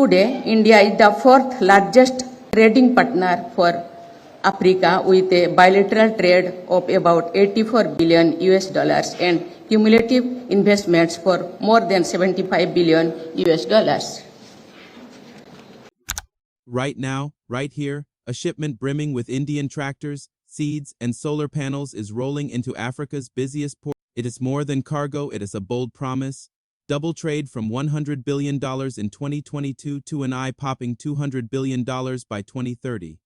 Today, India is the fourth largest trading partner for Africa with a bilateral trade of about 84 billion US dollars and cumulative investments for more than 75 billion US dollars. Right now, right here, a shipment brimming with Indian tractors, seeds, and solar panels is rolling into Africa's busiest port. It is more than cargo, it is a bold promise. Double trade from $100 billion in 2022 to an eye-popping $200 billion by 2030.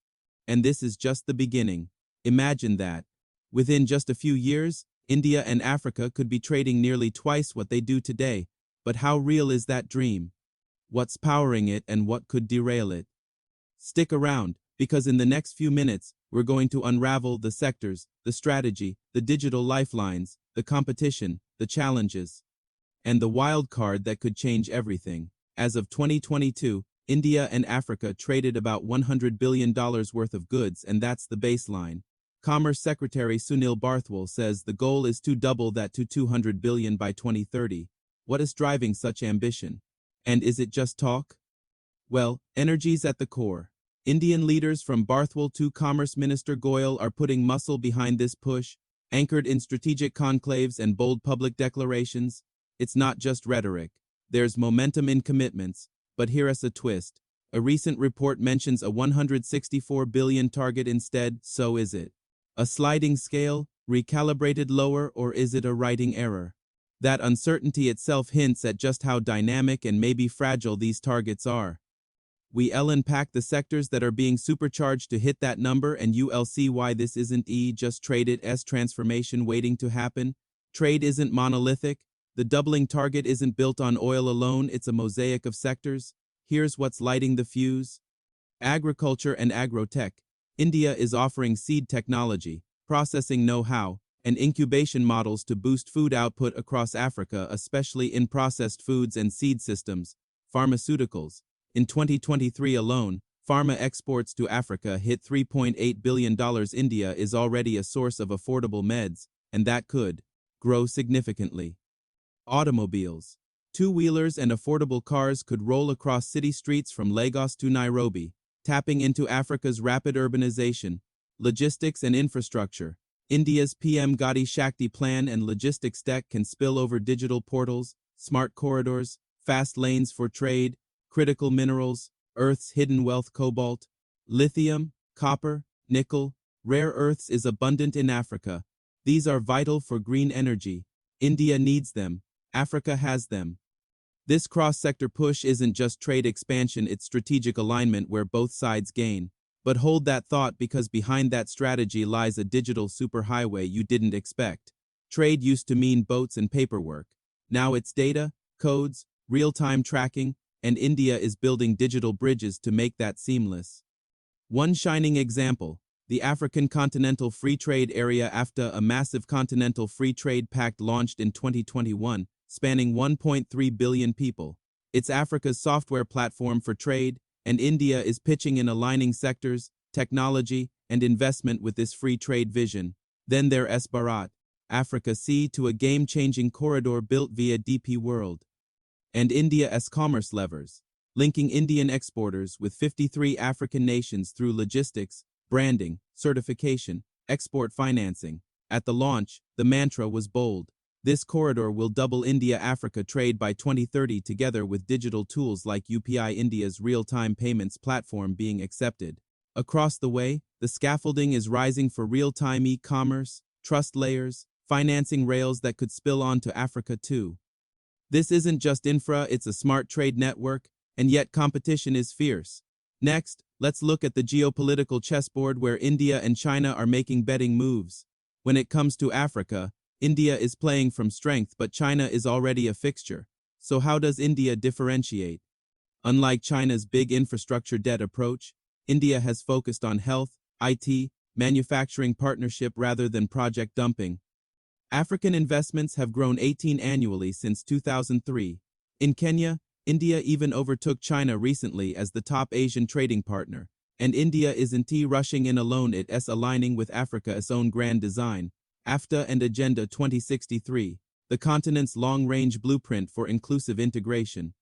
And this is just the beginning. Imagine that. Within just a few years, India and Africa could be trading nearly twice what they do today. But how real is that dream? What's powering it and what could derail it? Stick around, because in the next few minutes, we're going to unravel the sectors, the strategy, the digital lifelines, the competition, the challenges, and the wild card that could change everything. As of 2022, India and Africa traded about $100 billion worth of goods, and that's the baseline. Commerce Secretary Sunil Barthwal says the goal is to double that to $200 billion by 2030. What is driving such ambition? And is it just talk? Well, energy's at the core. Indian leaders from Barthwal to Commerce Minister Goyal are putting muscle behind this push, anchored in strategic conclaves and bold public declarations. It's not just rhetoric. There's momentum in commitments. But here's a twist. A recent report mentions a $164 billion target instead, so is it a sliding scale, recalibrated lower, or is it a writing error? That uncertainty itself hints at just how dynamic and maybe fragile these targets are. We'll unpack the sectors that are being supercharged to hit that number, and you'll see why this isn't just trade, it's transformation waiting to happen. Trade isn't monolithic. The doubling target isn't built on oil alone, it's a mosaic of sectors. Here's what's lighting the fuse. Agriculture and agrotech. India is offering seed technology, processing know-how, and incubation models to boost food output across Africa, especially in processed foods and seed systems. Pharmaceuticals. In 2023 alone, pharma exports to Africa hit $3.8 billion. India is already a source of affordable meds, and that could grow significantly. Automobiles. Two-wheelers and affordable cars could roll across city streets from Lagos to Nairobi, tapping into Africa's rapid urbanization. Logistics and infrastructure. India's PM Gati Shakti plan and logistics tech can spill over digital portals, smart corridors, fast lanes for trade, critical minerals, Earth's hidden wealth. Cobalt, lithium, copper, nickel, rare earths is abundant in Africa. These are vital for green energy. India needs them. Africa has them. This cross-sector push isn't just trade expansion, it's strategic alignment where both sides gain. But hold that thought, because behind that strategy lies a digital superhighway you didn't expect. Trade used to mean boats and paperwork. Now it's data, codes, real-time tracking, and India is building digital bridges to make that seamless. One shining example, the African Continental Free Trade Area (AfTA), a massive continental free trade pact launched in 2021, spanning 1.3 billion people. It's Africa's software platform for trade, and India is pitching in aligning sectors, technology, and investment with this free trade vision. Then there's Bharat, Africa Sea to a game-changing corridor built via DP World. And India's commerce levers, linking Indian exporters with 53 African nations through logistics, branding, certification, export financing. At the launch, the mantra was bold. This corridor will double India-Africa trade by 2030, together with digital tools like UPI, India's real-time payments platform, being accepted. Across the way, the scaffolding is rising for real-time e-commerce, trust layers, financing rails that could spill onto Africa too. This isn't just infra, it's a smart trade network, and yet competition is fierce. Next, let's look at the geopolitical chessboard where India and China are making betting moves. When it comes to Africa, India is playing from strength, but China is already a fixture. So how does India differentiate? Unlike China's big infrastructure debt approach, India has focused on health, IT, manufacturing partnership rather than project dumping. African investments have grown 18% annually since 2003. In Kenya, India even overtook China recently as the top Asian trading partner. And India isn't rushing in alone, it's aligning with Africa's own grand design, AfTA and Agenda 2063, the continent's long-range blueprint for inclusive integration.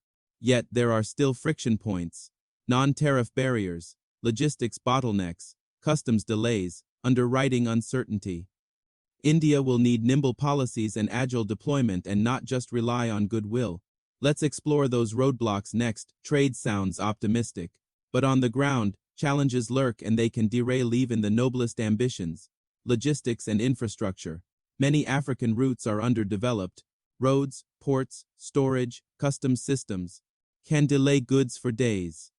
Yet there are still friction points, non-tariff barriers, logistics bottlenecks, customs delays, underwriting uncertainty. India will need nimble policies and agile deployment and not just rely on goodwill. Let's explore those roadblocks next. Trade sounds optimistic, but on the ground, challenges lurk and they can derail even the noblest ambitions. Logistics and infrastructure. Many African routes are underdeveloped. Roads, ports, storage, customs systems can delay goods for days.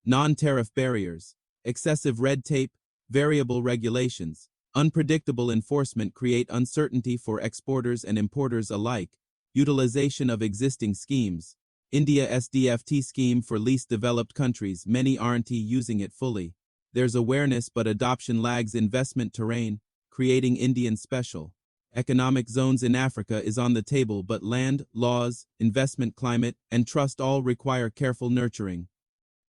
Non-tariff barriers, excessive red tape, variable regulations, unpredictable enforcement create uncertainty for exporters and importers alike. Utilization of existing schemes. India SDFT scheme for least developed countries, many aren't using it fully. There's awareness but adoption lags. Investment terrain, creating Indian special economic zones in Africa is on the table, but land, laws, investment climate, and trust all require careful nurturing.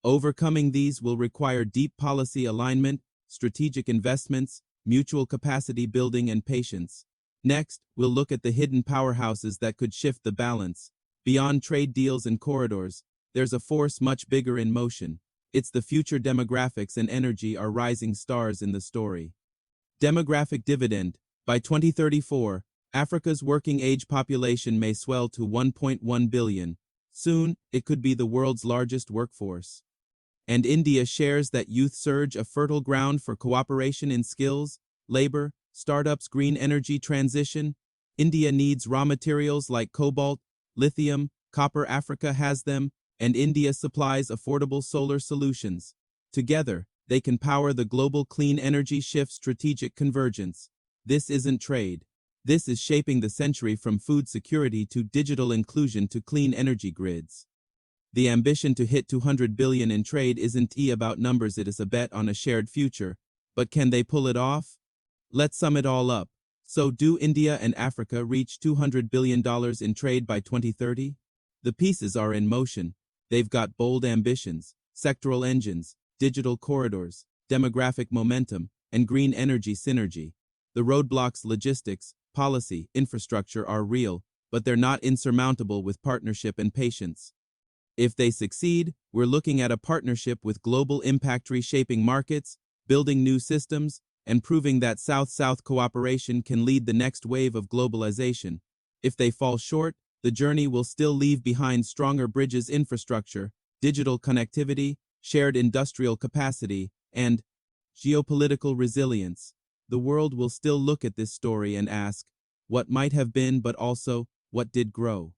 Overcoming these will require deep policy alignment, strategic investments, mutual capacity building, and patience. Next, we'll look at the hidden powerhouses that could shift the balance. Beyond trade deals and corridors, there's a force much bigger in motion. It's the future. Demographics and energy are rising stars in the story. Demographic dividend. By 2034, Africa's working age population may swell to 1.1 billion. Soon, it could be the world's largest workforce. And India shares that youth surge, a fertile ground for cooperation in skills, labor, startups, green energy transition. India needs raw materials like cobalt, lithium, copper. Africa has them, and India supplies affordable solar solutions. Together, they can power the global clean energy shift. Strategic convergence. This isn't trade. This is shaping the century, from food security to digital inclusion to clean energy grids. The ambition to hit 200 billion in trade isn't about numbers, it is a bet on a shared future. But can they pull it off? Let's sum it all up. So, do India and Africa reach $200 billion in trade by 2030? The pieces are in motion. They've got bold ambitions, sectoral engines, digital corridors, demographic momentum, and green energy synergy. The roadblocks, logistics, policy, infrastructure are real, but they're not insurmountable with partnership and patience. If they succeed, we're looking at a partnership with global impact, reshaping markets, building new systems, and proving that South-South cooperation can lead the next wave of globalization. If they fall short, the journey will still leave behind stronger bridges, infrastructure, digital connectivity, shared industrial capacity, and geopolitical resilience. The world will still look at this story and ask, what might have been, but also, what did grow?